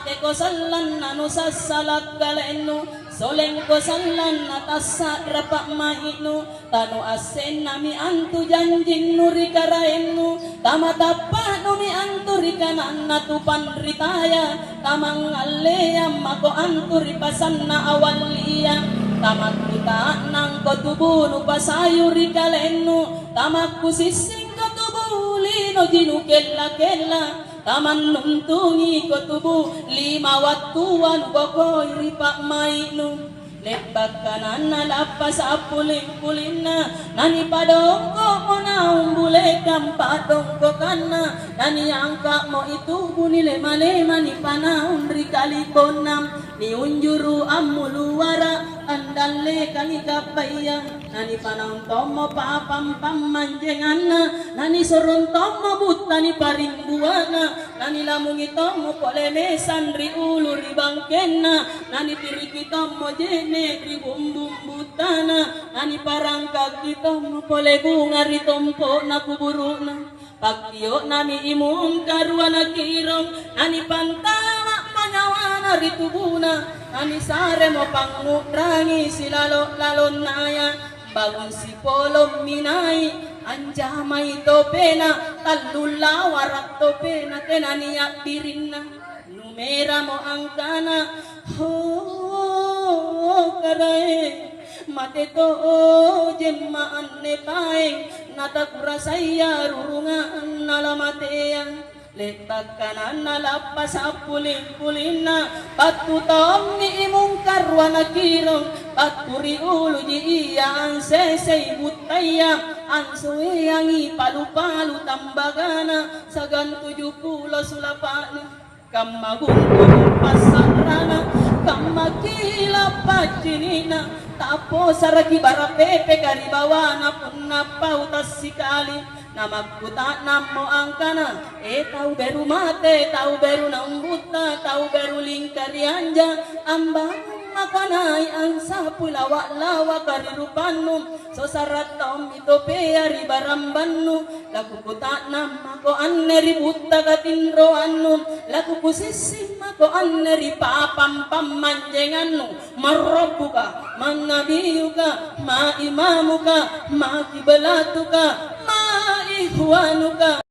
ake ko sallan nanu sasalak galenu soleng ko sallan natasa rapa mainu tanu asen nami antu janjin nuri karaenu tamatapa numi antu rikanan natupan ritaya tamang aleyam mako antu ripasanna awaliya tamak kita nang kotubu nu pasayu rikalenu tamak kusising kotubu lino jinukella kella taman nuntungi kotubu lima waktuan bokoy ripak mainu lebak kanan lapas apuling pulina nani padongko mo naumbule kampadongko kana nani angka mo itu bunile malema ni panaun rikali bonam ni unjuru amuluwara andale kali kapaya nani panaun tomo papam pamanjengana nani sorong tomo butani parimbuana nani lamungi tomo poleme sandri uluri bangkena nani tiriki tomo jene ribumbum butana nani parangka kita mo pole bunga ritompo na kuburuna pagtiyo nami imum karuana kirong nani pantama manyawana ritubuna nani sare mo pangutrangi silalo lalon naya bangun si polom minai anjamai topena talula warak topena tenaniak birinna numera mo angkana karai mate to jemmaan ne paeng nata kurasaya rurungan nalamatean letak kanan nalapas apuling pulina patu tomni imung karwana kirong paturi ulu ji iya ansesei butaya ansuyangi palu-palu tambagana sagan 70 sulapana kamagung pasarana kamakila pajinina tapo saragi barapepe karibawana punna pautas sikali namakuta namo angkana tahu beru mate tahu beru nambuta tahu beru lingkari anja ambang makanai ansa pulawa lawa karirupannu so saratom itu peari barambannu laku kuta namako anneri butta katindro annu laku kusisi mako anneri papam pamanjengannu marrobuka mannabiyuka ma imamuka ma kiblatuka ma ihwanuka